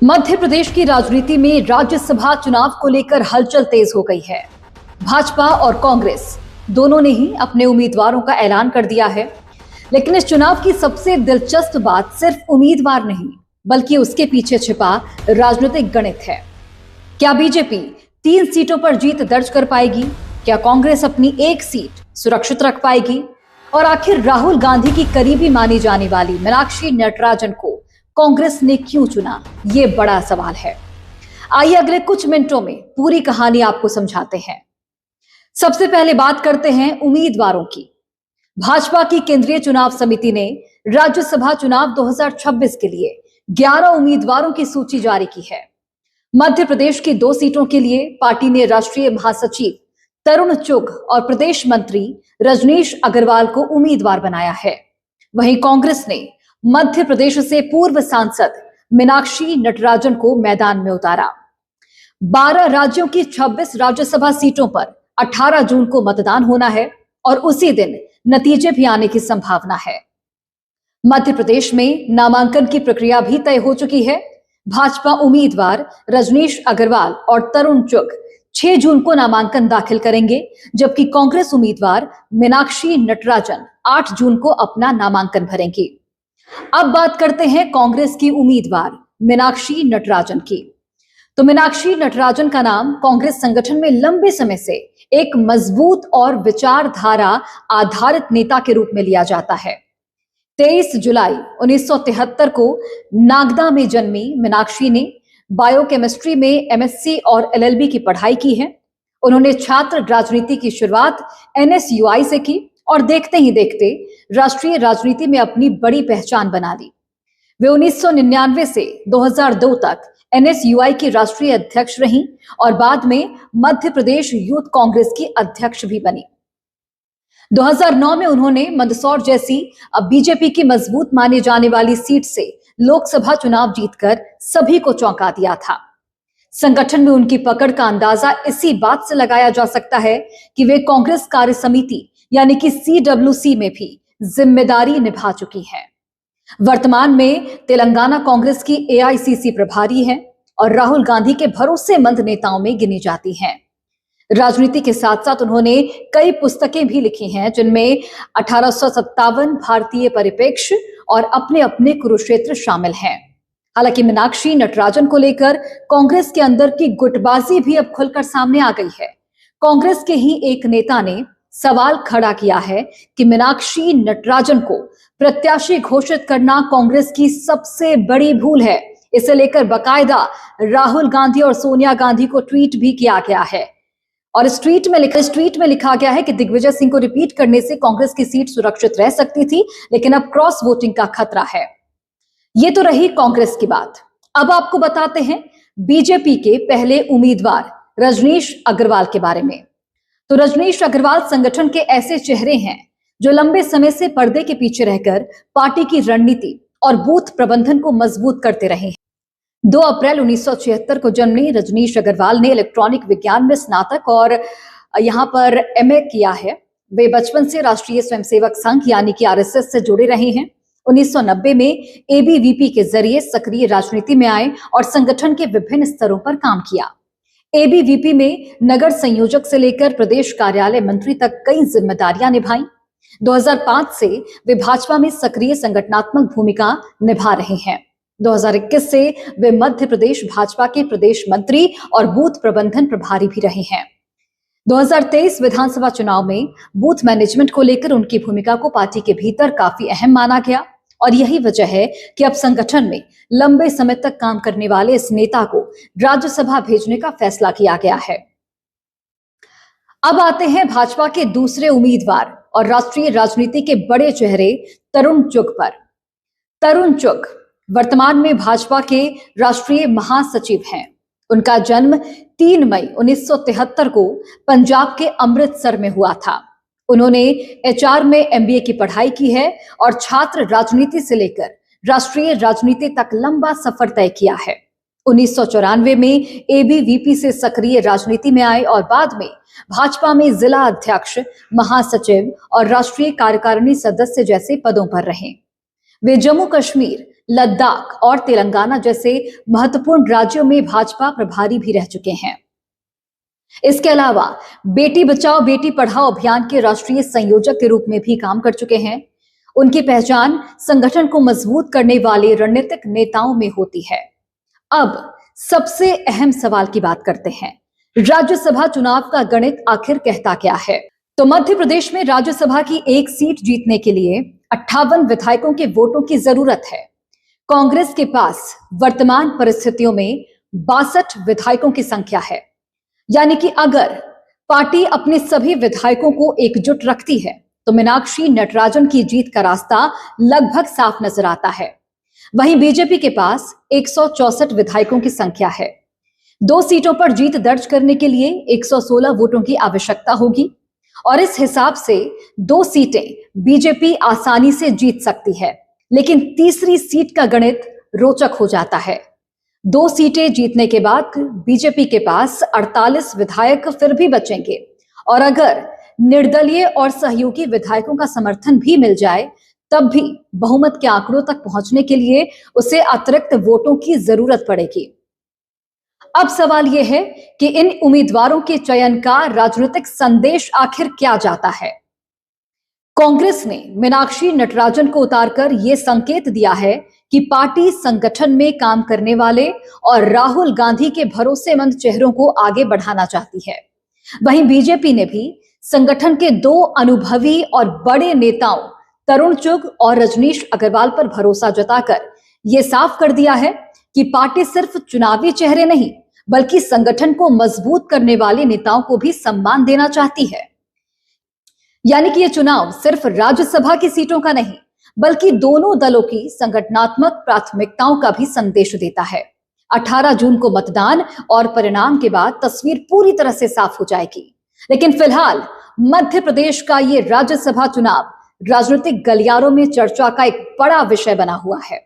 मध्य प्रदेश की राजनीति में राज्यसभा चुनाव को लेकर हलचल तेज हो गई है। भाजपा और कांग्रेस दोनों ने ही अपने उम्मीदवारों का ऐलान कर दिया है। लेकिन इस चुनाव की सबसे दिलचस्प बात सिर्फ उम्मीदवार नहीं, बल्कि उसके पीछे छिपा राजनीतिक गणित है। क्या बीजेपी 3 सीटों पर जीत दर्ज कर पाएगी? क्या कांग्रेस अपनी एक सीट सुरक्षित रख पाएगी? और आखिर राहुल गांधी की करीबी मानी जाने वाली मीनाक्षी नटराजन को कांग्रेस ने क्यों चुना? ये बड़ा सवाल है। आइए अगले कुछ मिनटों में पूरी कहानी आपको समझाते हैं। सबसे पहले बात करते हैं उम्मीदवारों की। भाजपा की केंद्रीय चुनाव समिति ने राज्यसभा चुनाव 2026 के लिए 11 उम्मीदवारों की सूची जारी की है। मध्य प्रदेश की 2 सीटों के लिए पार्टी ने राष्ट्रीय महासचिव तरुण चुग और प्रदेश मंत्री रजनीश अग्रवाल को उम्मीदवार बनाया है। वहीं कांग्रेस ने मध्य प्रदेश से पूर्व सांसद मीनाक्षी नटराजन को मैदान में उतारा। 12 राज्यों की 26 राज्यसभा सीटों पर 18 जून को मतदान होना है और उसी दिन नतीजे भी आने की संभावना है। मध्य प्रदेश में नामांकन की प्रक्रिया भी तय हो चुकी है। भाजपा उम्मीदवार रजनीश अग्रवाल और तरुण चुग 6 जून को नामांकन दाखिल करेंगे, जबकि कांग्रेस उम्मीदवार मीनाक्षी नटराजन 8 जून को अपना नामांकन भरेंगी। अब बात करते हैं कांग्रेस की उम्मीदवार मीनाक्षी नटराजन की। तो मीनाक्षी नटराजन का नाम कांग्रेस संगठन में लंबे समय से एक मजबूत और विचारधारा आधारित नेता के रूप में लिया जाता है। 23 जुलाई 1973 को नागदा में जन्मी मीनाक्षी ने बायोकेमिस्ट्री में एमएससी और एलएलबी की पढ़ाई की है। उन्होंने छात्र राजनीति की शुरुआत एनएसयूआई से की और देखते ही देखते राष्ट्रीय राजनीति में अपनी बड़ी पहचान बना ली। वे 1999 से 2002 तक एनएसयूआई की राष्ट्रीय अध्यक्ष रहीं और बाद में मध्य प्रदेश यूथ कांग्रेस की अध्यक्ष भी बनी। 2009 में उन्होंने मंदसौर जैसी बीजेपी की मजबूत माने जाने वाली सीट से लोकसभा चुनाव जीतकर सभी को चौंका दिया था। संगठन में उनकी पकड़ का अंदाजा इसी बात से लगाया जा सकता है कि वे कांग्रेस कार्य समिति यानी कि CWC में भी जिम्मेदारी निभा चुकी हैं। वर्तमान में तेलंगाना कांग्रेस की AICC प्रभारी हैं और राहुल गांधी के भरोसेमंद नेताओं में गिनी जाती हैं। राजनीति के साथ साथ उन्होंने कई पुस्तकें भी लिखी हैं, जिनमें 1857 भारतीय परिप्रेक्ष्य और अपने अपने कुरुक्षेत्र शामिल हैं। हालांकि मीनाक्षी नटराजन को लेकर कांग्रेस के अंदर की गुटबाजी भी अब खुलकर सामने आ गई है। कांग्रेस के ही एक नेता ने सवाल खड़ा किया है कि मीनाक्षी नटराजन को प्रत्याशी घोषित करना कांग्रेस की सबसे बड़ी भूल है। इसे लेकर बाकायदा राहुल गांधी और सोनिया गांधी को ट्वीट भी किया गया है और इस ट्वीट में लिखा गया है कि दिग्विजय सिंह को रिपीट करने से कांग्रेस की सीट सुरक्षित रह सकती थी, लेकिन अब क्रॉस वोटिंग का खतरा है। ये तो रही कांग्रेस की बात। अब आपको बताते हैं बीजेपी के पहले उम्मीदवार रजनीश अग्रवाल के बारे में। तो रजनीश अग्रवाल संगठन के ऐसे चेहरे हैं जो लंबे समय से पर्दे के पीछे रहकर पार्टी की रणनीति और बूथ प्रबंधन को मजबूत करते रहे हैं। 2 अप्रैल 1976 को जन्मी रजनीश अग्रवाल ने इलेक्ट्रॉनिक विज्ञान में स्नातक और यहाँ पर MA किया है। वे बचपन से राष्ट्रीय स्वयंसेवक संघ यानी कि RSS से जुड़े रहे हैं। 1990 में ABVP के जरिए सक्रिय राजनीति में आए और संगठन के विभिन्न स्तरों पर काम किया। ABVP में नगर संयोजक से लेकर प्रदेश कार्यालय मंत्री तक कई जिम्मेदारियां निभाई। 2005 से वे भाजपा में सक्रिय संगठनात्मक भूमिका निभा रहे हैं। 2021 से वे मध्य प्रदेश भाजपा के प्रदेश मंत्री और बूथ प्रबंधन प्रभारी भी रहे हैं। 2023 विधानसभा चुनाव में बूथ मैनेजमेंट को लेकर उनकी भूमिका को पार्टी के भीतर काफी अहम माना गया और यही वजह है कि अब संगठन में लंबे समय तक काम करने वाले इस नेता को राज्यसभा भेजने का फैसला किया गया है। अब आते हैं भाजपा के दूसरे उम्मीदवार और राष्ट्रीय राजनीति के बड़े चेहरे तरुण चुग पर। तरुण चुग वर्तमान में भाजपा के राष्ट्रीय महासचिव हैं। उनका जन्म 3 मई 1973 को पंजाब के अमृतसर में हुआ था। उन्होंने HR में MBA की पढ़ाई की है और छात्र राजनीति से लेकर राष्ट्रीय राजनीति तक लंबा सफर तय किया है। 1994 में ABVP से सक्रिय राजनीति में आए और बाद में भाजपा में जिला अध्यक्ष, महासचिव और राष्ट्रीय कार्यकारिणी सदस्य जैसे पदों पर रहे। वे जम्मू कश्मीर, लद्दाख और तेलंगाना जैसे महत्वपूर्ण राज्यों में भाजपा प्रभारी भी रह चुके हैं। इसके अलावा बेटी बचाओ बेटी पढ़ाओ अभियान के राष्ट्रीय संयोजक के रूप में भी काम कर चुके हैं। उनकी पहचान संगठन को मजबूत करने वाले रणनीतिक नेताओं में होती है। अब सबसे अहम सवाल की बात करते हैं, राज्यसभा चुनाव का गणित आखिर कहता क्या है? तो मध्य प्रदेश में राज्यसभा की एक सीट जीतने के लिए 58 विधायकों के वोटों की जरूरत है। कांग्रेस के पास वर्तमान परिस्थितियों में 62 विधायकों की संख्या है। यानी कि अगर पार्टी अपने सभी विधायकों को एकजुट रखती है तो मीनाक्षी नटराजन की जीत का रास्ता लगभग साफ नजर आता है। वहीं बीजेपी के पास 164 विधायकों की संख्या है। 2 सीटों पर जीत दर्ज करने के लिए 116 वोटों की आवश्यकता होगी और इस हिसाब से 2 सीटें बीजेपी आसानी से जीत सकती है। लेकिन तीसरी सीट का गणित रोचक हो जाता है। 2 सीटें जीतने के बाद बीजेपी के पास 48 विधायक फिर भी बचेंगे और अगर निर्दलीय और सहयोगी विधायकों का समर्थन भी मिल जाए तब भी बहुमत के आंकड़ों तक पहुंचने के लिए उसे अतिरिक्त वोटों की जरूरत पड़ेगी। अब सवाल यह है कि इन उम्मीदवारों के चयन का राजनीतिक संदेश आखिर क्या जाता है? कांग्रेस ने मीनाक्षी नटराजन को उतारकर यह संकेत दिया है कि पार्टी संगठन में काम करने वाले और राहुल गांधी के भरोसेमंद चेहरों को आगे बढ़ाना चाहती है। वहीं बीजेपी ने भी संगठन के 2 अनुभवी और बड़े नेताओं तरुण चुग और रजनीश अग्रवाल पर भरोसा जताकर यह साफ कर दिया है कि पार्टी सिर्फ चुनावी चेहरे नहीं बल्कि संगठन को मजबूत करने वाले नेताओं को भी सम्मान देना चाहती है। यानी कि यह चुनाव सिर्फ राज्यसभा की सीटों का नहीं बल्कि दोनों दलों की संगठनात्मक प्राथमिकताओं का भी संदेश देता है। 18 जून को मतदान और परिणाम के बाद तस्वीर पूरी तरह से साफ हो जाएगी। लेकिन फिलहाल मध्य प्रदेश का ये राज्यसभा चुनाव राजनीतिक गलियारों में चर्चा का एक बड़ा विषय बना हुआ है।